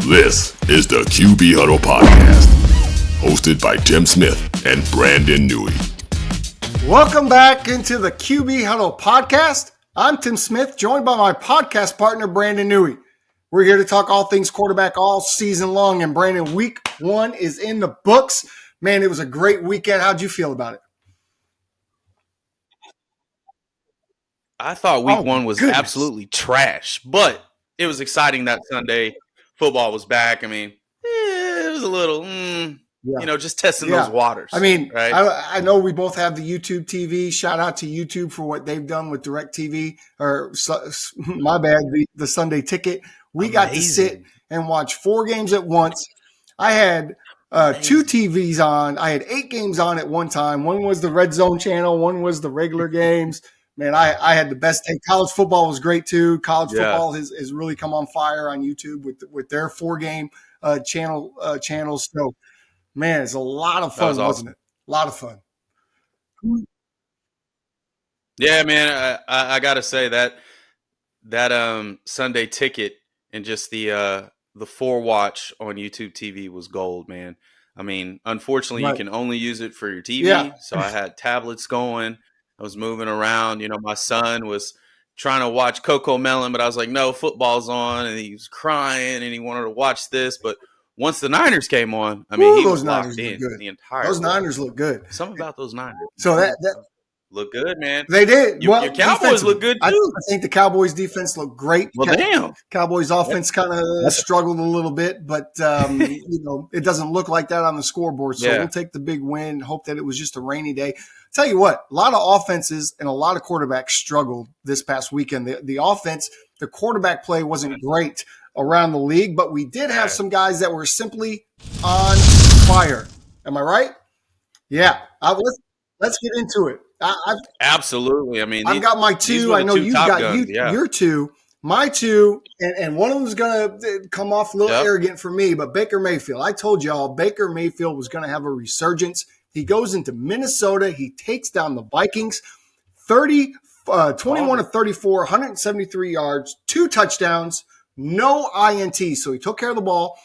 This is the QB Huddle Podcast, hosted by Tim Smith and Brandon Newey. Welcome back into the QB Huddle Podcast. I'm Tim Smith, joined by my podcast partner, Brandon Newey. We're here to talk all things quarterback all season long. And Brandon, week one is in the books. Man, it was a great weekend. How'd you feel about it? I thought week one was absolutely trash, but it was exciting that Sunday football was back. I mean, it was a little, just testing those waters. I mean, right? I know we both have the YouTube TV. Shout out to YouTube for what they've done with DirecTV, or my bad, the Sunday Ticket. We got to sit and watch 4 games at once. I had 2 TVs on. I had 8 games on at one time. One was the Red Zone channel. One was the regular games. Man, I had the best take. College football was great too. College football has really come on fire on YouTube with their 4-game channels. So, man, it's a lot of fun, wasn't it? A lot of fun. Yeah, man, I got to say that Sunday Ticket and just the 4-watch on YouTube TV was gold, man. I mean, unfortunately, you can only use it for your TV. So I had tablets going. I was moving around. You know, my son was trying to watch Coco Melon, but I was like, no, football's on. And he was crying and he wanted to watch this. But once the Niners came on, I mean, he was locked in the entire Those Niners look good. Something about those Niners. So that look good, man. They did. Your Cowboys look good, too. I think the Cowboys defense looked great. Well, damn. Cowboys offense kind of struggled a little bit, but, it doesn't look like that on the scoreboard. So we'll take the big win, hope that it was just a rainy day. Tell you what, a lot of offenses and a lot of quarterbacks struggled this past weekend. The offense, the quarterback play wasn't great around the league, but we did have some guys that were simply on fire. Am I right? Yeah. Let's get into it. Absolutely. I mean, I've got my 2. I know you've got your 2. My 2, and one of them is going to come off a little arrogant for me, but Baker Mayfield. I told y'all Baker Mayfield was going to have a resurgence. He goes into Minnesota. He takes down the Vikings, 21 of 34, 173 yards, 2 touchdowns, no INT. So he took care of the ball.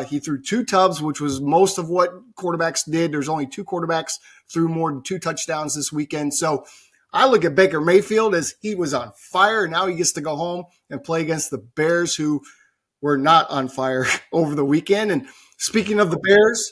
He threw 2 tubs, which was most of what quarterbacks did. There's only 2 quarterbacks threw more than 2 touchdowns this weekend. So I look at Baker Mayfield as he was on fire. Now he gets to go home and play against the Bears, who were not on fire over the weekend. And speaking of the Bears,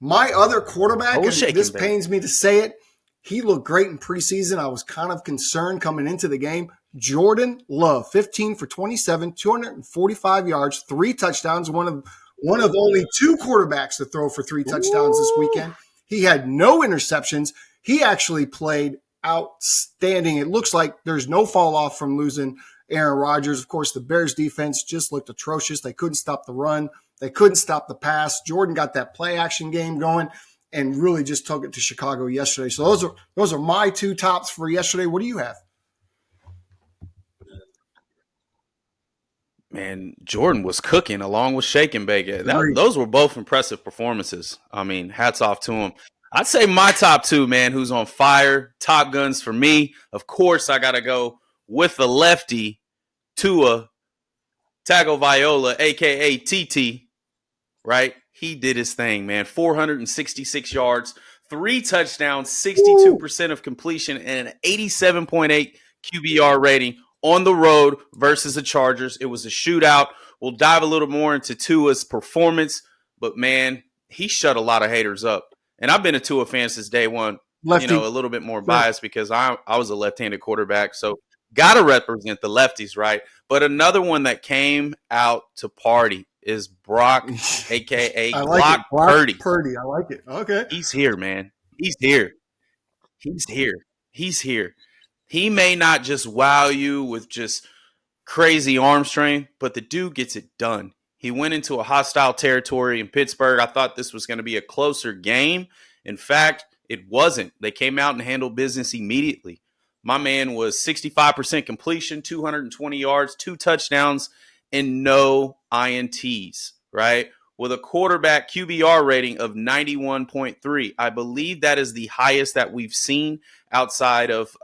my other quarterback, and this pains me to say it, he looked great in preseason. I was kind of concerned coming into the game. Jordan Love, 15 for 27, 245 yards, 3 touchdowns, one of only 2 quarterbacks to throw for 3 touchdowns this weekend. He had no interceptions. He actually played outstanding. It looks like there's no fall off from losing Aaron Rodgers. Of course, the Bears defense just looked atrocious. They couldn't stop the run. They couldn't stop the pass. Jordan got that play action game going and really just took it to Chicago yesterday. So those are my 2 tops for yesterday. What do you have? Man, Jordan was cooking along with Shake and Bake. Those were both impressive performances. I mean, hats off to him. I'd say my top 2, man, who's on fire, top guns for me. Of course, I got to go with the lefty, Tua Tagovailoa, a.k.a. TT, right? He did his thing, man. 466 yards, 3 touchdowns, 62% of completion, and an 87.8 QBR rating on the road versus the Chargers. It was a shootout. We'll dive a little more into Tua's performance, but, man, he shut a lot of haters up. And I've been a Tua fan since day one. Lefty. A little bit more biased because I was a left-handed quarterback, so got to represent the lefties, right? But another one that came out to party is Brock, a.k.a. Brock Purdy. Purdy, I like it. Okay. He's here, man. He's here. He may not just wow you with just crazy arm strength, but the dude gets it done. He went into a hostile territory in Pittsburgh. I thought this was going to be a closer game. In fact, it wasn't. They came out and handled business immediately. My man was 65% completion, 220 yards, 2 touchdowns, and no INTs, right? With a quarterback QBR rating of 91.3. I believe that is the highest that we've seen outside of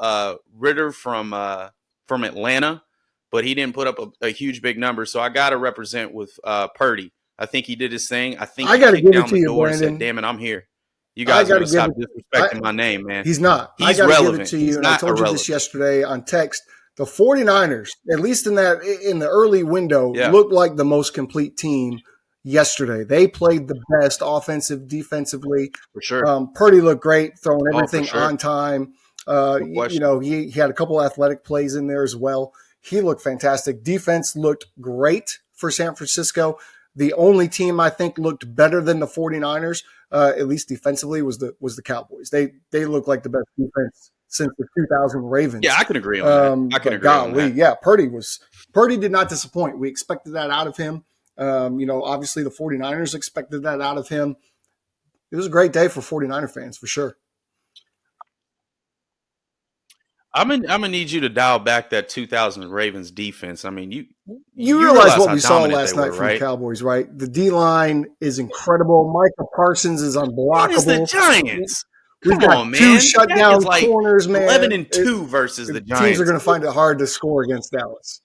Ritter from Atlanta, but he didn't put up a huge big number. So I got to represent with Purdy I think he did his thing. I think I he got to kicked give down it to the you, door and Brandon. said, damn it, I'm here. You guys got to stop disrespecting my name, man. He's not. He's I got to give relevant. it to you, He's and I not told you irrelevant. this yesterday on text. The 49ers, at least in the early window, looked like the most complete team yesterday. They played the best offensive, defensively. For sure. Purdy looked great, throwing everything sure. on time. He had a couple athletic plays in there as well. He looked fantastic. Defense looked great for San Francisco. The only team I think looked better than the 49ers, at least defensively, was the Cowboys. They looked like the best defense since the 2000 Ravens. Yeah, I can agree on that. I can agree on that. Yeah, Purdy did not disappoint. We expected that out of him. Obviously the 49ers expected that out of him. It was a great day for 49er fans, for sure. I'm gonna need you to dial back that 2000 Ravens defense. I mean, you realize what we saw last night from the Cowboys, right? The D-line is incredible. Micah Parsons is unblockable. What is the Giants? We've got two shutdown corners, man. 11-2 versus the Giants. Teams are going to find it hard to score against Dallas.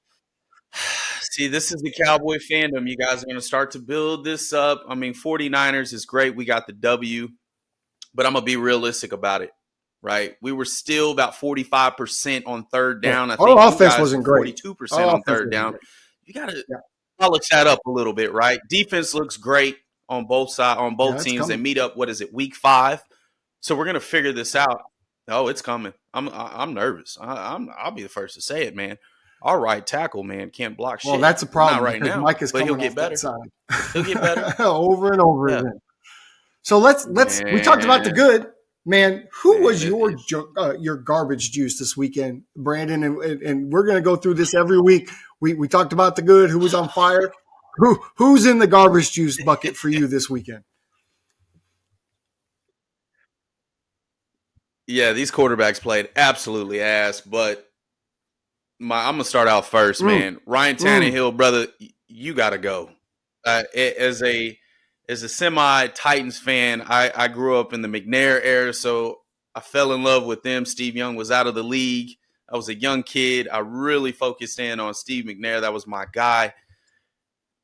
See, this is the Cowboy fandom. You guys are going to start to build this up. I mean, 49ers is great. We got the W. But I'm going to be realistic about it, right? We were still about 45% on third down. I think our offense wasn't great. 42% on third down. You got to polish that up a little bit, right? Defense looks great on both sides, on both teams. They meet up, week 5? So we're going to figure this out. Oh, it's coming. I'm nervous. I'll be the first to say it, man. All right, tackle, man, can't block shit. Well, that's a problem right now. Mike is but coming he'll get better. He'll get better over and over again. So let's. We talked about the good, man. Who was your garbage juice this weekend, Brandon? And we're gonna go through this every week. We talked about the good. Who was on fire? Who's in the garbage juice bucket for you this weekend? Yeah, these quarterbacks played absolutely ass, but I'm going to start out first, man. Ryan Tannehill, brother, you got to go. As a semi-Titans fan, I grew up in the McNair era, so I fell in love with them. Steve Young was out of the league. I was a young kid. I really focused in on Steve McNair. That was my guy.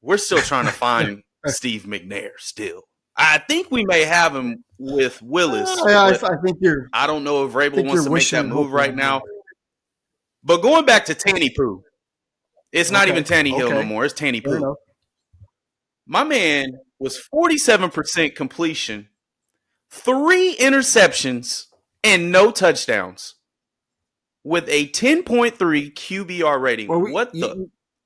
We're still trying to find Steve McNair still. I think we may have him with Willis. I think you're. I don't know if Vrabel wants to make that move right now. But going back to Tanny Poo, it's not even Tanny Hill no more. It's Tanny Poo. My man was 47% completion, 3 interceptions, and no touchdowns with a 10.3 QBR rating.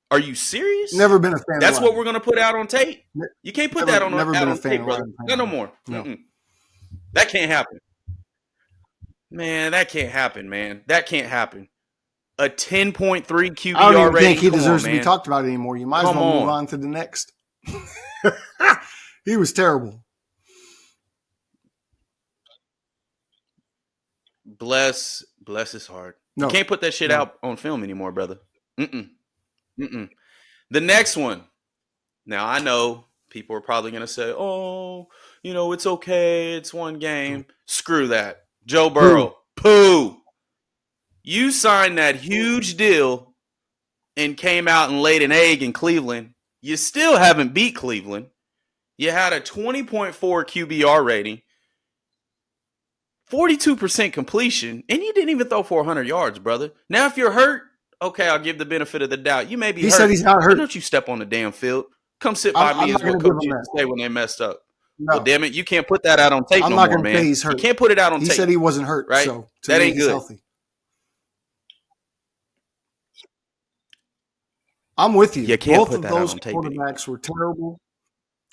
Are you serious? Never been a fan. That's what we're going to put out on tape. You can't put that on tape, brother. No more. No. That can't happen. Man, that can't happen, man. That can't happen. A 10.3 QBR rating. I don't even think he deserves to be talked about anymore. You might as well move on to the next. He was terrible. Bless his heart. No. You can't put that shit out on film anymore, brother. The next one. Now, I know people are probably going to say, oh, it's okay. It's one game. Screw that. Joe Burrow. Pooh. You signed that huge deal and came out and laid an egg in Cleveland. You still haven't beat Cleveland. You had a 20.4 QBR rating, 42% completion, and you didn't even throw 400 yards, brother. Now, if you're hurt, okay, I'll give the benefit of the doubt. You may be hurt. He said he's not hurt. Why don't you step on the damn field? Come sit by me is what Coach used to say when they messed up. No. Well, damn it, you can't put that out on tape no more, man. I'm not going to say he's hurt. You can't put it out on tape. He said he wasn't hurt, right? So that ain't good. Healthy. I'm with you. You can't both put of that those out on tape quarterbacks were terrible.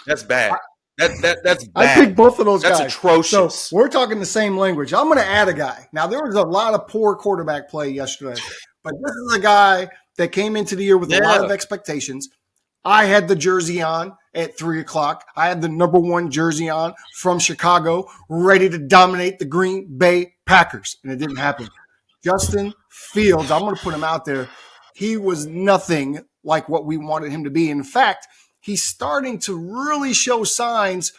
That's bad. That's bad. I think both of those guys. That's atrocious. So we're talking the same language. I'm going to add a guy. Now, there was a lot of poor quarterback play yesterday, but this is a guy that came into the year with a lot of expectations. I had the jersey on at 3 o'clock. I had the number 1 jersey on from Chicago, ready to dominate the Green Bay Packers, and it didn't happen. Justin Fields, I'm going to put him out there. He was nothing like what we wanted him to be. In fact, he's starting to really show signs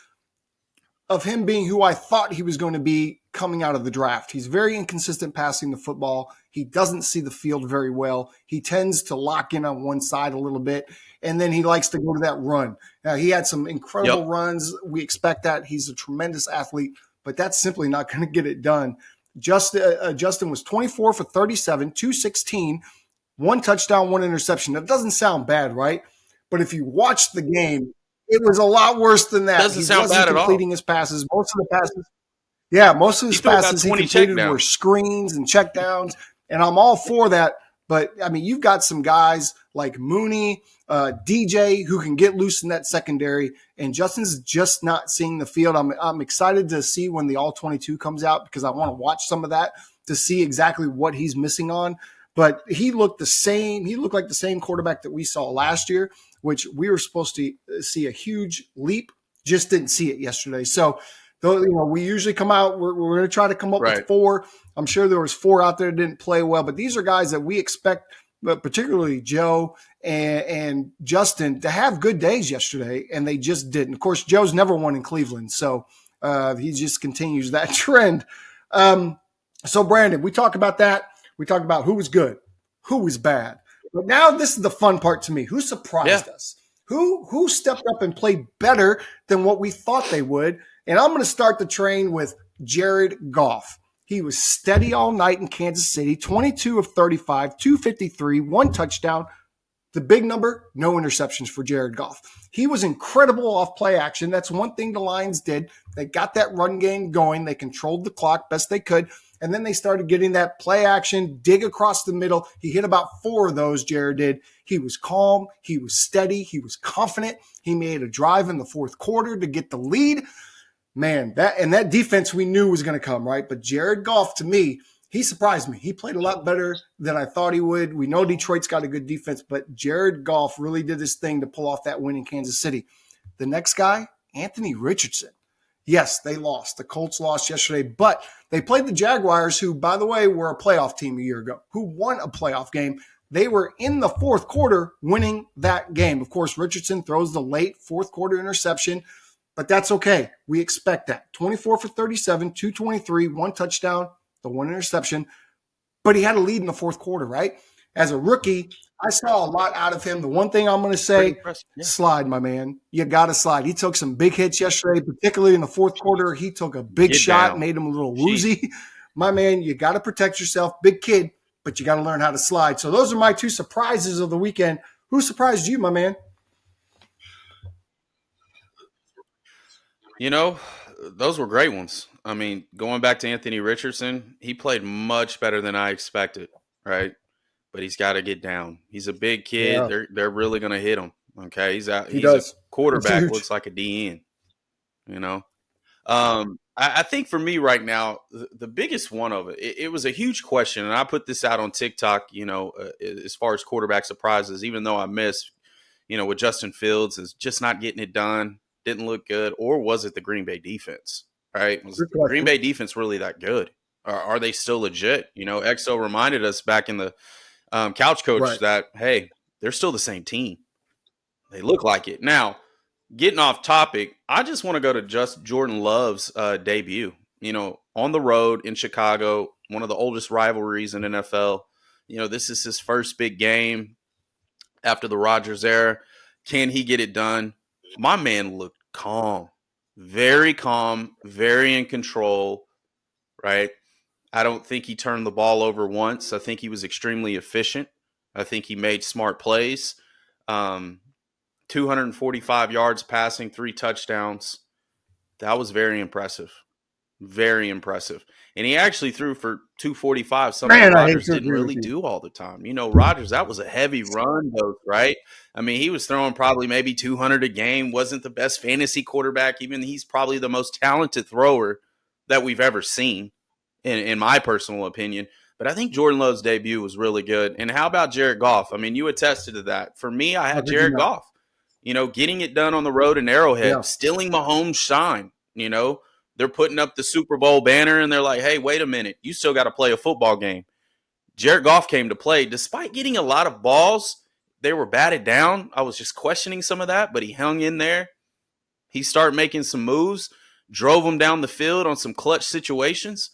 of him being who I thought he was going to be coming out of the draft. He's very inconsistent passing the football. He doesn't see the field very well. He tends to lock in on one side a little bit, and then he likes to go to that run. Now, he had some incredible runs. We expect that. He's a tremendous athlete, but that's simply not going to get it done. Justin was 24 for 37, 216, 1 touchdown, 1 interception. That doesn't sound bad, right? But if you watch the game, it was a lot worse than that. Doesn't sound bad at all. Completing his passes. Most of his passes he completed were screens and checkdowns, and I'm all for that. But, I mean, you've got some guys like Mooney, DJ, who can get loose in that secondary, and Justin's just not seeing the field. I'm excited to see when the All-22 comes out because I want to watch some of that to see exactly what he's missing on. But he looked the same. He looked like the same quarterback that we saw last year, which we were supposed to see a huge leap, just didn't see it yesterday. So, we usually come out, we're going to try to come up with 4. I'm sure there was 4 out there that didn't play well, but these are guys that we expect, but particularly Joe and Justin, to have good days yesterday, and they just didn't. Of course, Joe's never won in Cleveland, so he just continues that trend. So, Brandon, we talked about that. We talked about who was good, who was bad. But now this is the fun part to me. Who surprised us? Who stepped up and played better than what we thought they would? And I'm going to start the train with Jared Goff. He was steady all night in Kansas City, 22 of 35, 253, 1 touchdown. The big number, no interceptions for Jared Goff. He was incredible off play action. That's one thing the Lions did. They got that run game going. They controlled the clock best they could. And then they started getting that play action, dig across the middle. He hit about 4 of those, Jared did. He was calm. He was steady. He was confident. He made a drive in the 4th quarter to get the lead. Man, that defense we knew was going to come, right? But Jared Goff, to me, he surprised me. He played a lot better than I thought he would. We know Detroit's got a good defense, but Jared Goff really did his thing to pull off that win in Kansas City. The next guy, Anthony Richardson. Yes, they lost. The Colts lost yesterday, but they played the Jaguars, who, by the way, were a playoff team a year ago, who won a playoff game. They were in the 4th quarter winning that game. Of course, Richardson throws the late 4th quarter interception, but that's okay. We expect that. 24 for 37, 223, 1 touchdown, the 1 interception. But he had a lead in the 4th quarter, right? As a rookie, I saw a lot out of him. The one thing I'm going to say, slide, my man. You got to slide. He took some big hits yesterday, particularly in the 4th quarter. He took a big shot, made him a little woozy. My man, you got to protect yourself. Big kid, but you got to learn how to slide. So those are my 2 surprises of the weekend. Who surprised you, my man? Those were great ones. I mean, going back to Anthony Richardson, he played much better than I expected, right? But he's got to get down. He's a big kid. Yeah. They're really going to hit him, okay? He's a quarterback, looks like a DN, I think for me right now, the biggest one of it was a huge question, and I put this out on TikTok, as far as quarterback surprises, even though I missed, with Justin Fields is just not getting it done. Didn't look good, or was it the Green Bay defense, right? Was the Green Bay defense really that good? Are they still legit? XO reminded us back in the couch coach that, hey, they're still the same team. They look like it. Now, getting off topic, I just want to go to Jordan Love's debut, on the road in Chicago, one of the oldest rivalries in NFL. This is his first big game after the Rodgers era. Can he get it done? My man looked calm, very in control, right? I don't think he turned the ball over once. I think he was extremely efficient. I think he made smart plays. 245 yards passing, 3 touchdowns. That was very impressive. Very impressive. And he actually threw for 245, something Rodgers didn't really do all the time. Rodgers, that was a heavy run, though, right? I mean, he was throwing probably maybe 200 a game, wasn't the best fantasy quarterback. Even he's probably the most talented thrower that we've ever seen, in my personal opinion. But I think Jordan Love's debut was really good. And how about Jared Goff? I mean, you attested to that. For me, I had Jared Goff, getting it done on the road in Arrowhead, stealing Mahomes' shine, They're putting up the Super Bowl banner, and they're like, hey, wait a minute. You still got to play a football game. Jared Goff came to play. Despite getting a lot of balls, they were batted down. I was just questioning some of that, but he hung in there. He started making some moves, drove them down the field on some clutch situations.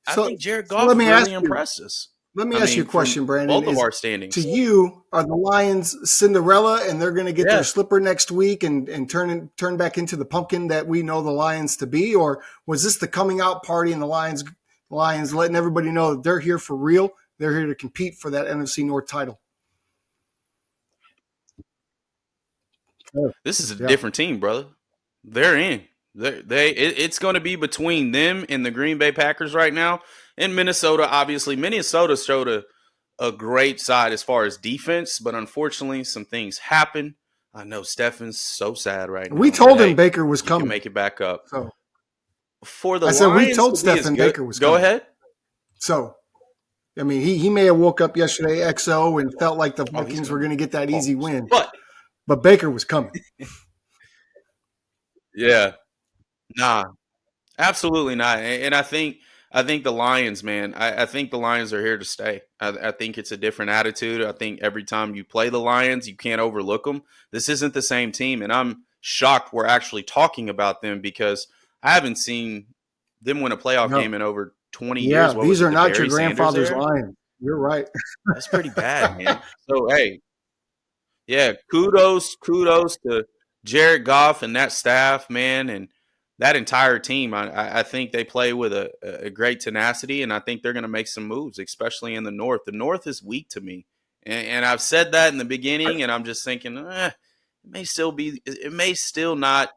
I think Jared Goff really impressed us. Let me ask you a question, Brandon. Both of our standings. To you, are the Lions Cinderella and they're going to get their slipper next week and turn back into the pumpkin that we know the Lions to be? Or was this the coming out party and the Lions letting everybody know that they're here for real? They're here to compete for that NFC North title. This is a different team, brother. They're in. It's going to be between them and the Green Bay Packers right now. And Minnesota, obviously, Minnesota showed a great side as far as defense, but unfortunately, some things happen. I know Stefan's so sad right now. We told him Baker was coming. Can make it back up. So for the Lions, we told Stefan Baker was coming. Go ahead. So, I mean, he may have woke up yesterday XO and felt like the Vikings were going to get that easy win. But Baker was coming. Yeah. Nah, absolutely not. And I think the Lions, man, I think the Lions are here to stay. I think it's a different attitude. I think every time you play the Lions, you can't overlook them. This isn't the same team, and I'm shocked we're actually talking about them because I haven't seen them win a playoff game in over 20 years. Yeah, these are not your grandfather's Lions. You're right. That's pretty bad, man. So, hey, yeah, kudos to Jared Goff and that staff, man, and that entire team. I think they play with a great tenacity, and I think they're going to make some moves, especially in the North. The North is weak to me, and I've said that in the beginning, and I'm just thinking it may still not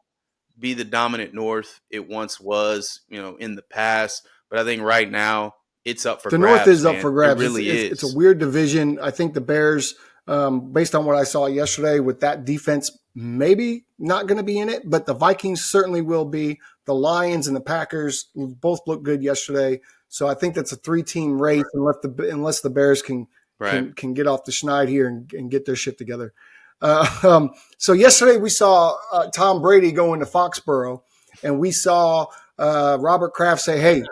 be the dominant North it once was, in the past. But I think right now it's up for grabs. The North is up for grabs. It really is. It's a weird division. I think the Bears, based on what I saw yesterday with that defense, maybe not going to be in it, but the Vikings certainly will be. The Lions and the Packers both looked good yesterday. So I think that's a 3-team race unless the Bears can get off the schneid here and get their shit together. So yesterday we saw Tom Brady go into Foxborough, and we saw Robert Kraft say, "Hey,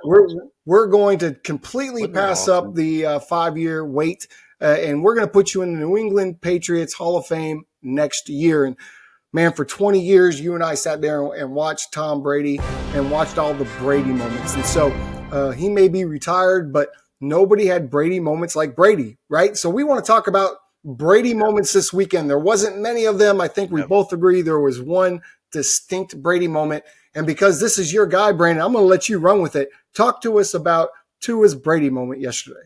we're going to completely pass up the 5-year wait, and we're going to put you in the New England Patriots Hall of Fame next year." And man, for 20 years, you and I sat there and watched Tom Brady and watched all the Brady moments. And so he may be retired, but nobody had Brady moments like Brady, right? So we want to talk about Brady moments this weekend. There wasn't many of them. I think we both agree there was one distinct Brady moment. And because this is your guy, Brandon, I'm going to let you run with it. Talk to us about Tua's Brady moment yesterday.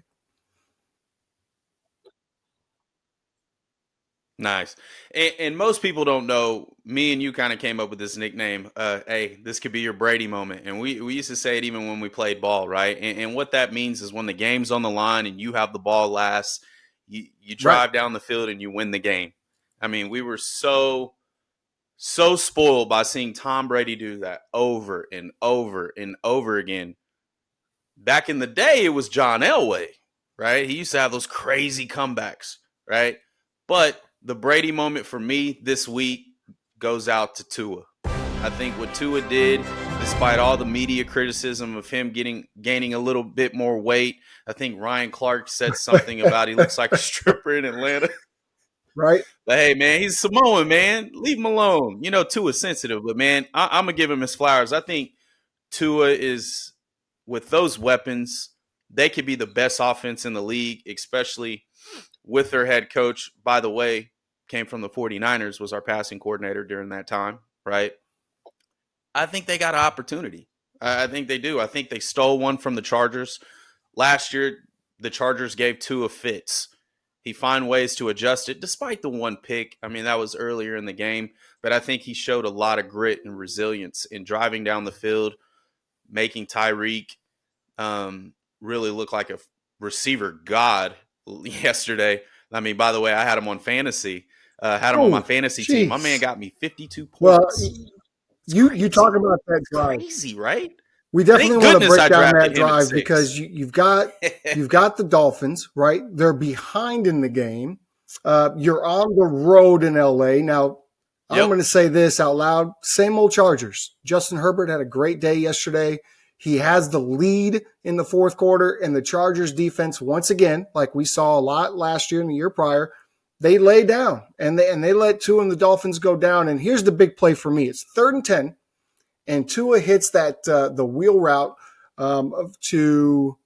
Nice. And most people don't know, me and you kind of came up with this nickname. Hey, this could be your Brady moment. And we used to say it even when we played ball, right? And what that means is when the game's on the line and you have the ball last, you drive down the field and you win the game. I mean, we were so spoiled by seeing Tom Brady do that over and over and over again. Back in the day, it was John Elway, right? He used to have those crazy comebacks, right? But the Brady moment for me this week goes out to Tua. I think what Tua did, despite all the media criticism of him gaining a little bit more weight, I think Ryan Clark said something about he looks like a stripper in Atlanta. Right. But hey, man, he's Samoan, man. Leave him alone. Tua's sensitive, but man, I'm going to give him his flowers. I think Tua is, with those weapons, they could be the best offense in the league, especially with their head coach. By the way, came from the 49ers, was our passing coordinator during that time, right? I think they got an opportunity. I think they do. I think they stole one from the Chargers. Last year, the Chargers gave Tua fits. He found ways to adjust it, despite the one pick. I mean, that was earlier in the game. But I think he showed a lot of grit and resilience in driving down the field, making Tyreek really look like a receiver god yesterday. I mean, by the way, I had him on fantasy. Had him on my fantasy team. My man got me 52 points. Well, you talk about that drive. Crazy, right? We definitely want to break down that drive because you've got the Dolphins, right? They're behind in the game. You're on the road in LA. Now, I'm going to say this out loud. Same old Chargers. Justin Herbert had a great day yesterday. He has the lead in the fourth quarter, and the Chargers defense, once again, like we saw a lot last year and the year prior, they lay down and they let Tua and the Dolphins go down. And here's the big play for me. It's 3rd and 10. And Tua hits that the wheel route to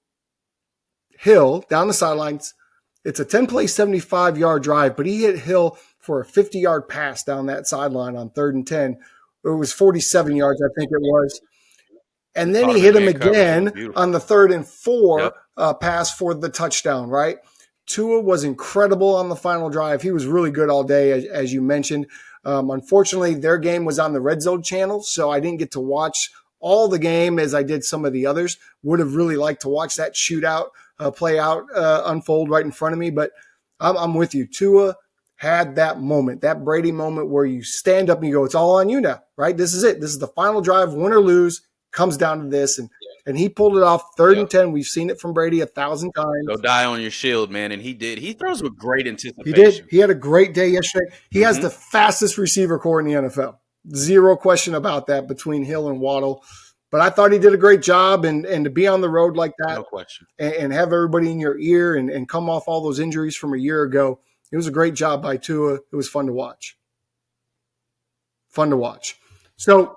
Hill down the sidelines. It's a 10-play, 75-yard drive, but he hit Hill for a 50-yard pass down that sideline on 3rd and 10. It was 47 yards, I think it was. And then he hit him again on the 3rd and 4 pass for the touchdown, right? Tua was incredible on the final drive. He was really good all day, as you mentioned. Unfortunately, their game was on the Red Zone channel, so I didn't get to watch all the game as I did some of the others. Would have really liked to watch that shootout play out, unfold right in front of me. But I'm with you. Tua had that moment, that Brady moment where you stand up and you go, it's all on you now, right? This is it. This is the final drive, win or lose, comes down to this. And he pulled it off 3rd and 10. We've seen it from Brady 1,000 times. Go die on your shield, man. And he did. He throws with great anticipation. He did. He had a great day yesterday. He has the fastest receiver core in the NFL. Zero question about that between Hill and Waddle. But I thought he did a great job. And to be on the road like that, no question, and have everybody in your ear and come off all those injuries from a year ago, it was a great job by Tua. It was fun to watch. So,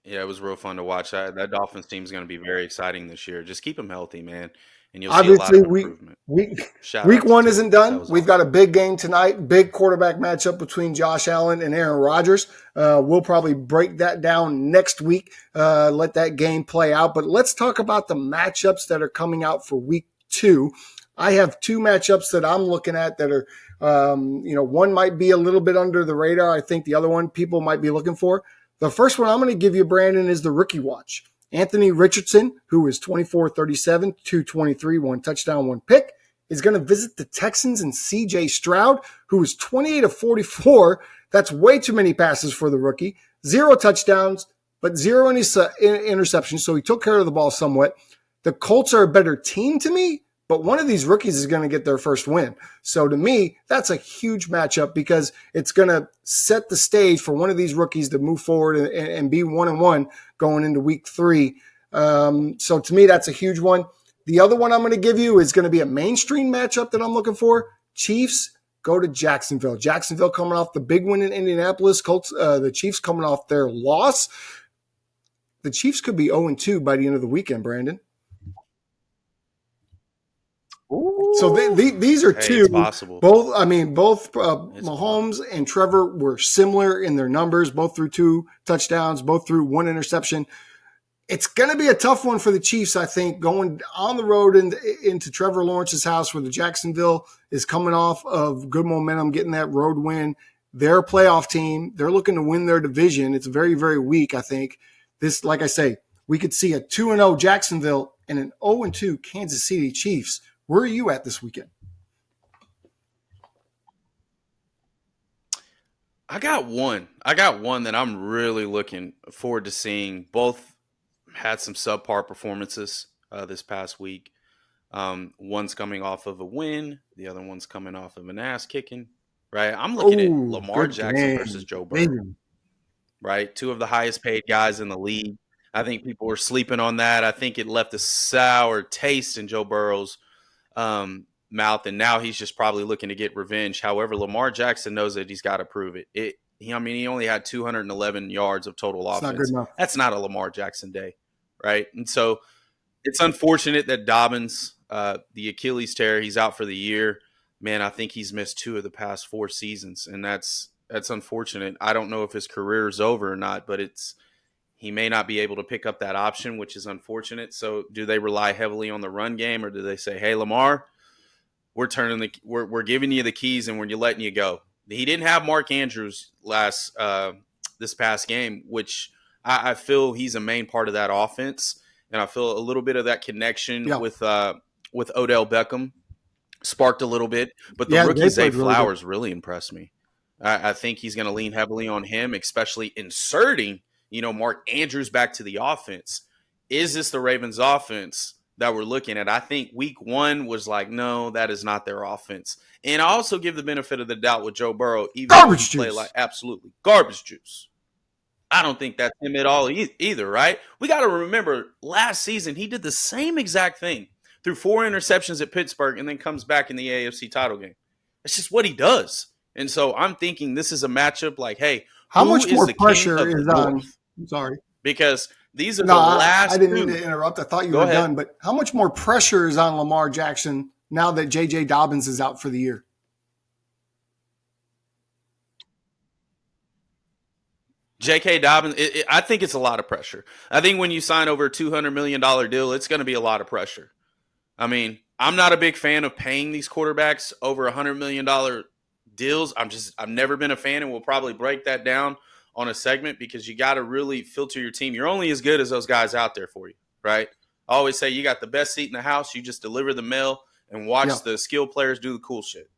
yeah, it was real fun to watch. That Dolphins team is going to be very exciting this year. Just keep them healthy, man, and you'll see a lot of improvement. Week 1 isn't done. We've got a big game tonight, big quarterback matchup between Josh Allen and Aaron Rodgers. We'll probably break that down next week, let that game play out. But let's talk about the matchups that are coming out for week 2. I have 2 matchups that I'm looking at that are, one might be a little bit under the radar. I think the other one people might be looking for. The first one I'm going to give you, Brandon, is the rookie watch. Anthony Richardson, who is 24-37, 223, 1 touchdown, 1 pick, is going to visit the Texans and C.J. Stroud, who is 28-44. That's way too many passes for the rookie. 0 touchdowns, but 0 interceptions, so he took care of the ball somewhat. The Colts are a better team to me, but one of these rookies is going to get their first win. So to me, that's a huge matchup because it's going to set the stage for one of these rookies to move forward and be 1-1 going into week 3. So to me, that's a huge one. The other one I'm going to give you is going to be a mainstream matchup that I'm looking for. Chiefs go to Jacksonville. Jacksonville coming off the big win in Indianapolis. Colts, the Chiefs coming off their loss. The Chiefs could be 0-2 by the end of the weekend, Brandon. Ooh. So these are two. It's possible. Both Mahomes and Trevor were similar in their numbers. Both threw 2 touchdowns. Both threw 1 interception. It's going to be a tough one for the Chiefs, I think, going on the road into Trevor Lawrence's house, where the Jacksonville is coming off of good momentum, getting that road win. They're a playoff team. They're looking to win their division. It's very, very weak, I think. This, like I say, we could see a 2-0 Jacksonville and an 0-2 Kansas City Chiefs. Where are you at this weekend? I got one that I'm really looking forward to seeing. Both had some subpar performances this past week. One's coming off of a win. The other one's coming off of an ass kicking. Right? I'm looking at Lamar Jackson versus Joe Burrow. Right? 2 of the highest paid guys in the league. I think people were sleeping on that. I think it left a sour taste in Joe Burrow's mouth, and now he's just probably looking to get revenge. However, Lamar Jackson knows that he's got to prove it. He only had 211 yards of total offense. Not good enough. That's not a Lamar Jackson day, right? And so it's unfortunate that Dobbins, the Achilles tear, he's out for the year. Man, I think he's missed 2 of the past 4 seasons, and that's unfortunate. I don't know if his career is over or not, but he may not be able to pick up that option, which is unfortunate. So do they rely heavily on the run game, or do they say, hey, Lamar, we're giving you the keys and we're letting you go? He didn't have Mark Andrews this past game, which I feel he's a main part of that offense. And I feel a little bit of that connection with Odell Beckham sparked a little bit. But the rookie Zay Flowers really impressed me. I think he's going to lean heavily on him, especially inserting Mark Andrews back to the offense. Is this the Ravens offense that we're looking at? I think week 1 was like, no, that is not their offense. And I also give the benefit of the doubt with Joe Burrow. Even garbage juice. Absolutely. Garbage juice. I don't think that's him at all either, right? We got to remember last season, he did the same exact thing. Threw 4 interceptions at Pittsburgh and then comes back in the AFC title game. It's just what he does. And so I'm thinking this is a matchup like, hey, how much more pressure is on? I'm sorry. Because These are No, the last I didn't two. mean to interrupt. I thought you Go were ahead. done. But how much more pressure is on Lamar Jackson now that J.J. Dobbins is out for the year? J.K. Dobbins, I think it's a lot of pressure. I think when you sign over a $200 million deal, it's going to be a lot of pressure. I mean, I'm not a big fan of paying these quarterbacks over $100 million deals. I've never been a fan, and we'll probably break that down on a segment because you got to really filter your team. You're only as good as those guys out there for you, right? I always say you got the best seat in the house. You just deliver the mail and watch the skilled players do the cool shit,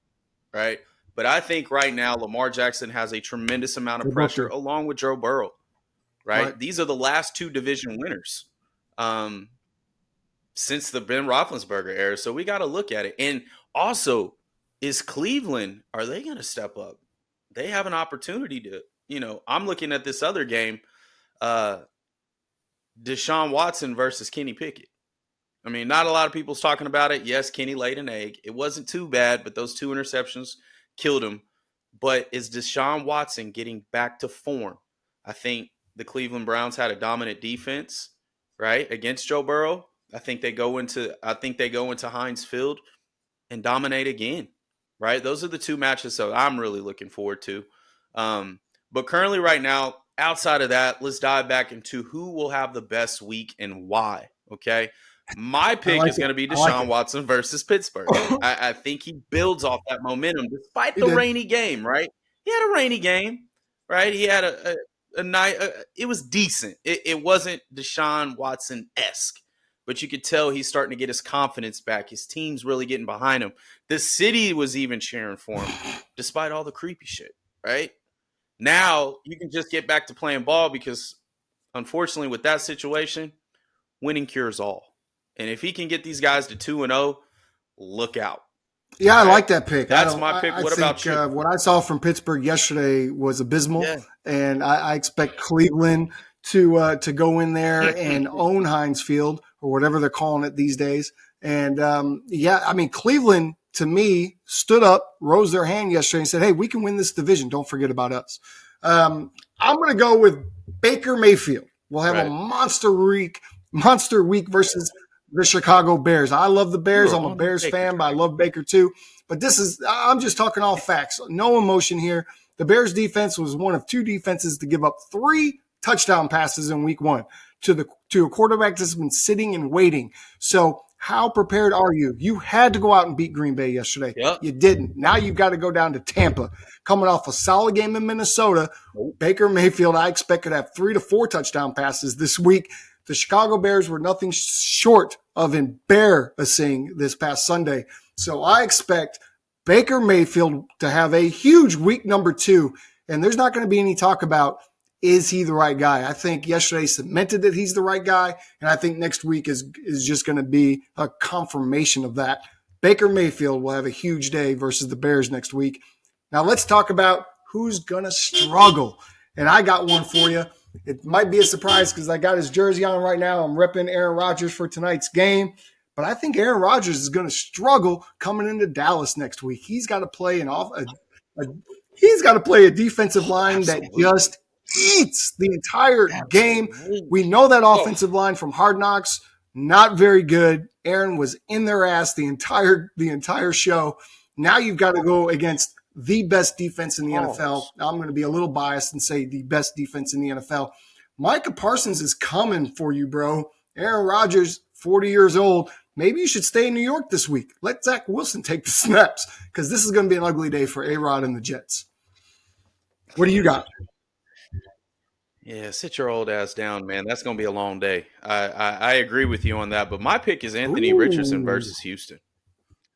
right? But I think right now Lamar Jackson has a tremendous amount of pressure along with Joe Burrow, right? These are the last two division winners since the Ben Roethlisberger era. So we got to look at it. And also, is Cleveland, are they going to step up? They have an opportunity to, I'm looking at this other game, Deshaun Watson versus Kenny Pickett. I mean, not a lot of people's talking about it. Yes, Kenny laid an egg. It wasn't too bad, but those 2 interceptions killed him. But is Deshaun Watson getting back to form? I think the Cleveland Browns had a dominant defense, right, against Joe Burrow. I think they go into Heinz Field and dominate again, right? Those are the 2 matches that I'm really looking forward to. But currently right now, outside of that, let's dive back into who will have the best week and why, okay? My pick is going to be Deshaun Watson versus Pittsburgh. I think he builds off that momentum despite the rainy game, right? He had a rainy game, right? He had a night. It was decent. It wasn't Deshaun Watson-esque, but you could tell he's starting to get his confidence back. His team's really getting behind him. The city was even cheering for him despite all the creepy shit, right? Now you can just get back to playing ball because, unfortunately, with that situation, winning cures all. And if he can get these guys to 2-0, look out. Yeah, I like that pick. That's my pick. What about you? What I saw from Pittsburgh yesterday was abysmal, and I expect Cleveland to go in there and own Heinz Field or whatever they're calling it these days. And Cleveland to me stood up, rose their hand yesterday, and said, "Hey, we can win this division. Don't forget about us." I'm going to go with Baker Mayfield. We'll have a monster week versus the Chicago Bears. I love the Bears. I'm a Bears fan, but I love Baker too. But I'm just talking all facts. No emotion here. The Bears defense was one of 2 defenses to give up 3 touchdown passes in week 1 to a quarterback that's been sitting and waiting. So how prepared are you? You had to go out and beat Green Bay yesterday. Yep. You didn't. Now you've got to go down to Tampa. Coming off a solid game in Minnesota, Baker Mayfield, I expect could have 3 to 4 touchdown passes this week. The Chicago Bears were nothing short of embarrassing this past Sunday. So I expect Baker Mayfield to have a huge week number 2. And there's not going to be any talk about, is he the right guy? I think yesterday cemented that he's the right guy. And I think next week is just going to be a confirmation of that. Baker Mayfield will have a huge day versus the Bears next week. Now let's talk about who's going to struggle. And I got one for you. It might be a surprise because I got his jersey on right now. I'm repping Aaron Rodgers for tonight's game. But I think Aaron Rodgers is going to struggle coming into Dallas next week. He's got to play a defensive line that just eats the entire game. We know that offensive line from Hard Knocks, not very good. Aaron was in their ass the entire show. Now you've got to go against the best defense in the NFL. I'm going to be a little biased and say the best defense in the NFL. Micah Parsons is coming for you, bro. Aaron Rodgers, 40 years old. Maybe you should stay in New York this week. Let Zach Wilson take the snaps because this is going to be an ugly day for A-Rod and the Jets. What do you got? Yeah, sit your old ass down, man. That's going to be a long day. I agree with you on that. But my pick is Anthony Richardson versus Houston.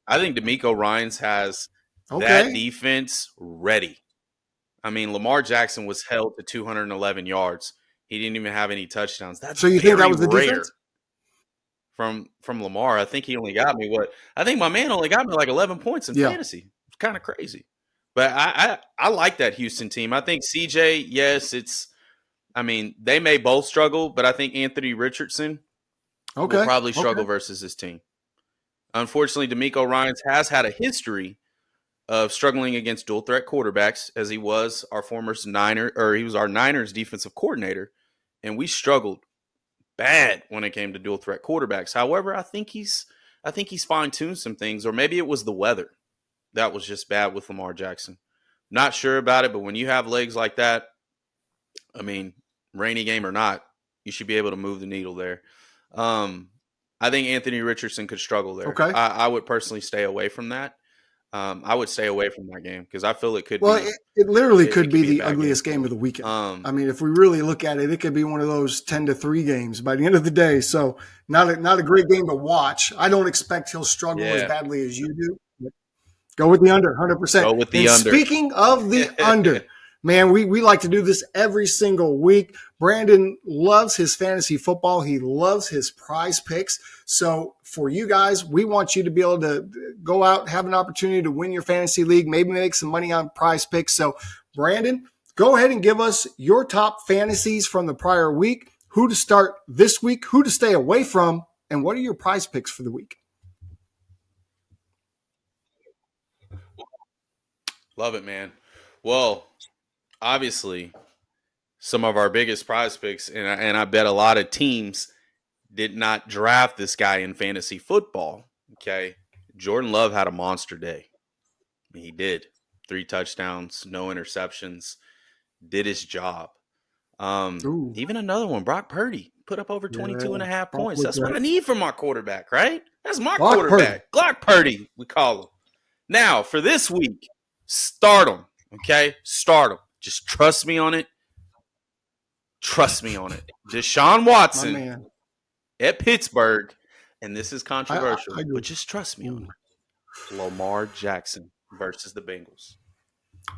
I think DeMeco Ryans has that defense ready. I mean, Lamar Jackson was held to 211 yards. He didn't even have any touchdowns. That's so you think that was the rare defense? From Lamar. I think he only got me I think my man only got me like 11 points in fantasy. It's kind of crazy. But I like that Houston team. I think CJ, yes, they may both struggle, but I think Anthony Richardson will probably struggle versus his team. Unfortunately, DeMeco Ryans has had a history of struggling against dual threat quarterbacks, as he was our former he was our Niners defensive coordinator, and we struggled bad when it came to dual threat quarterbacks. However, I think he's fine-tuned some things, or maybe it was the weather that was just bad with Lamar Jackson. Not sure about it, but when you have legs like that, I mean, rainy game or not, you should be able to move the needle there. I think Anthony Richardson could struggle there. Okay. I would personally stay away from that. I would stay away from that game because I feel it could well, be. It literally could be the a bad ugliest game of the weekend. Um, I mean, if we really look at it, it could be one of those 10-3 games by the end of the day. So not a great game to watch. I don't expect he'll struggle as badly as you do. Go with the under, 100%. Go with the under. Speaking of the under, man, we like to do this every single week. Brandon loves his fantasy football. He loves his prize picks. So for you guys, we want you to be able to go out, have an opportunity to win your fantasy league, maybe make some money on prize picks. So Brandon, go ahead and give us your top fantasies from the prior week, who to start this week, who to stay away from, and what are your prize picks for the week? Love it, man. Well, obviously, some of our biggest prize picks, and I bet a lot of teams did not draft this guy in fantasy football. Okay. Jordan Love had a monster day. He did. 3 touchdowns, no interceptions, did his job. Even another one, Brock Purdy, put up over 22 and a half points. That's what I need from my quarterback, right? That's my quarterback. Glock Purdy, we call him. Now, for this week, start him, okay? Start him. Just trust me on it. Trust me on it. Deshaun Watson at Pittsburgh, and this is controversial, but just trust me on it. Lamar Jackson versus the Bengals.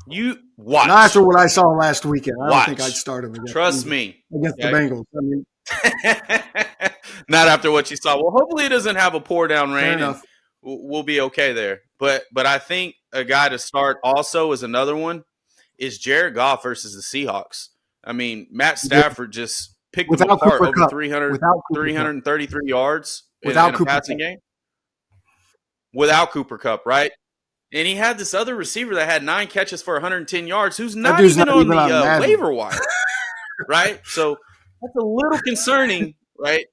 You watch. Not after what I saw last weekend. I don't think I'd start him against. Trust me. Against the Bengals. I mean, not after what you saw. Well, hopefully it doesn't have a pour down rain, and we'll be okay there. But I think a guy to start also is another one is Jared Goff versus the Seahawks. I mean, Matt Stafford just picked them apart over 333 yards in a passing game. Without Cooper Kupp, right? And he had this other receiver that had 9 catches for 110 yards who's not even on the waiver wire, right? So that's a little concerning, right?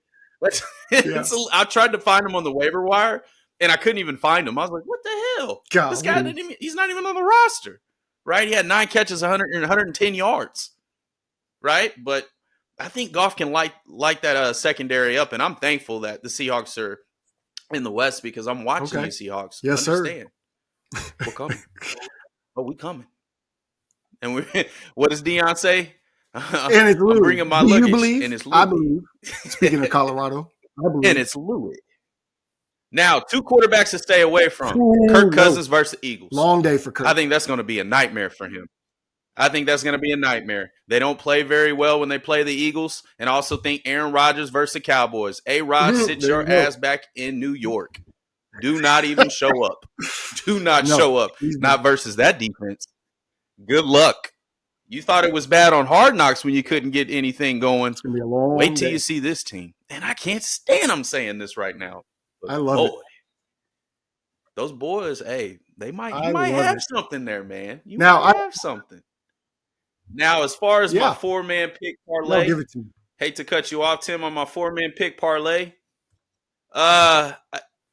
I tried to find him on the waiver wire, and I couldn't even find him. I was like, what the hell? This guy he's not even on the roster, right? He had 9 catches, 110 yards, right? But I think Goff can light that secondary up, and I'm thankful that the Seahawks are in the West because I'm watching these Seahawks. Yes, sir. We're coming. We coming. And what does Deion say? And it's Louis. I'm bringing my luggage. Believe? And it's Louis. I believe. Speaking of Colorado, I believe. And it's Louis. Now, 2 quarterbacks to stay away from. Kirk Cousins versus the Eagles. Long day for Kirk. I think that's going to be a nightmare for him. They don't play very well when they play the Eagles. And I also think Aaron Rodgers versus the Cowboys. A-Rod, sit your ass back in New York. Do not even show up. Do not show up. Not versus that defense. Good luck. You thought it was bad on Hard Knocks when you couldn't get anything going. It's going to be a long Wait till day. you see this team. And I can't stand them saying this right now. But I love it. Those boys, hey, you might have something there, man. You now, might have something. Now, as far as my 4-man pick parlay, give it to me. Hate to cut you off, Tim, on my 4-man pick parlay.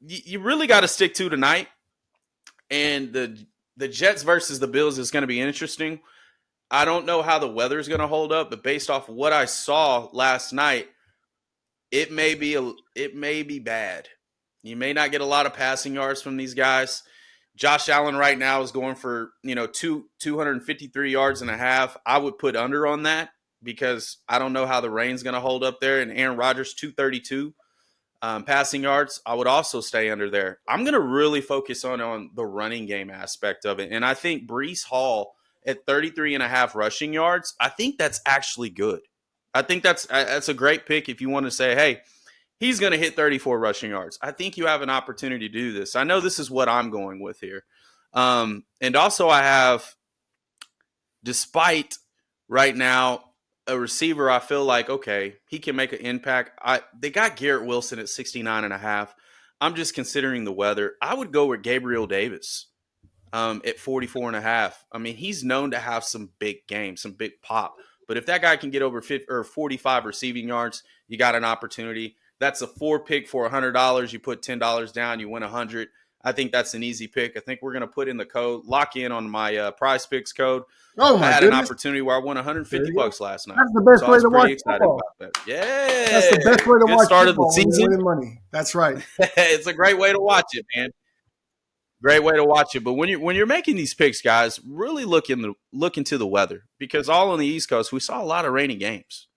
You really got to stick to tonight. And the Jets versus the Bills is going to be interesting. I don't know how the weather is going to hold up, but based off what I saw last night, it may be bad. You may not get a lot of passing yards from these guys. Josh Allen right now is going for 253 yards and a half. I would put under on that because I don't know how the rain's going to hold up there. And Aaron Rodgers 232 passing yards. I would also stay under there. I'm going to really focus on the running game aspect of it, and I think Breece Hall at 33 and a half rushing yards, I think that's actually good. I think that's a great pick if you want to say, hey, he's going to hit 34 rushing yards. I think you have an opportunity to do this. I know this is what I'm going with here. And also I have, despite right now, a receiver I feel like, okay, he can make an impact. They got Garrett Wilson at 69 and a half. I'm just considering the weather. I would go with Gabriel Davis at 44 and a half. I mean, he's known to have some big games, some big pop. But if that guy can get over 50 or 45 receiving yards, you got an opportunity. That's a 4 pick for $100. You put $10 down, you win 100. I think that's an easy pick. I think we're going to put in the code, lock in on my Prize Picks code. Oh my I had goodness. an opportunity where I won $150 last night. That's the best way to watch football. Yeah, that's the best way to watch start of the season. Winning money. That's right. It's a great way to watch it, man. Great way to watch it. But when you're making these picks, guys, really look into the weather, because all on the East Coast we saw a lot of rainy games,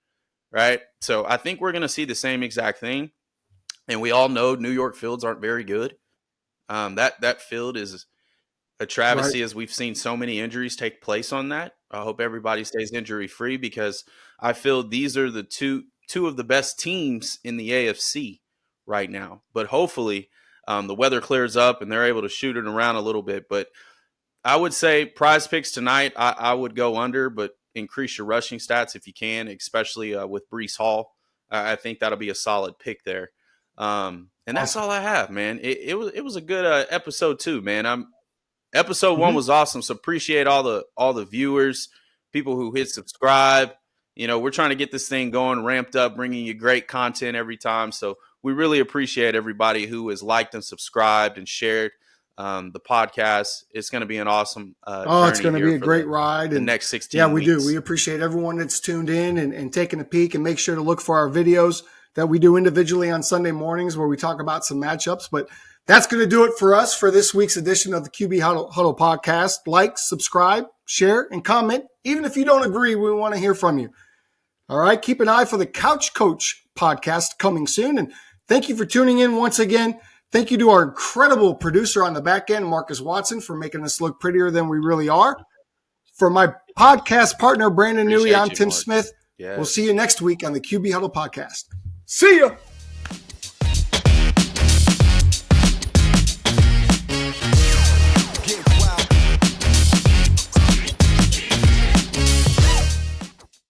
right? So I think we're going to see the same exact thing. And we all know New York fields aren't very good. That field is a travesty, as we've seen so many injuries take place on that. I hope everybody stays injury free, because I feel these are the two of the best teams in the AFC right now. But hopefully the weather clears up and they're able to shoot it around a little bit. But I would say Prize Picks tonight, I would go under, but increase your rushing stats if you can, especially with Breece Hall. I think that'll be a solid pick there. And that's all I have, man. It was a good episode too, man. Episode 1 was awesome. So appreciate all the viewers, people who hit subscribe. You know, we're trying to get this thing going, ramped up, bringing you great content every time. So we really appreciate everybody who has liked and subscribed and shared the podcast. It's going to be an awesome it's going to be a great ride. The next 16 Yeah, we weeks. do. We appreciate everyone that's tuned in and taking a peek, and make sure to look for our videos that we do individually on Sunday mornings where we talk about some matchups. But that's going to do it for us for this week's edition of the QB Huddle Podcast. Like, subscribe, share, and comment. Even if you don't agree, we want to hear from you. All right, keep an eye for the Couch Coach podcast coming soon. And thank you for tuning in once again. Thank you to our incredible producer on the back end, Marcus Watson, for making us look prettier than we really are. For my podcast partner, Brandon Newey, I'm Tim Smith. Yes. We'll see you next week on the QB Huddle Podcast. See ya.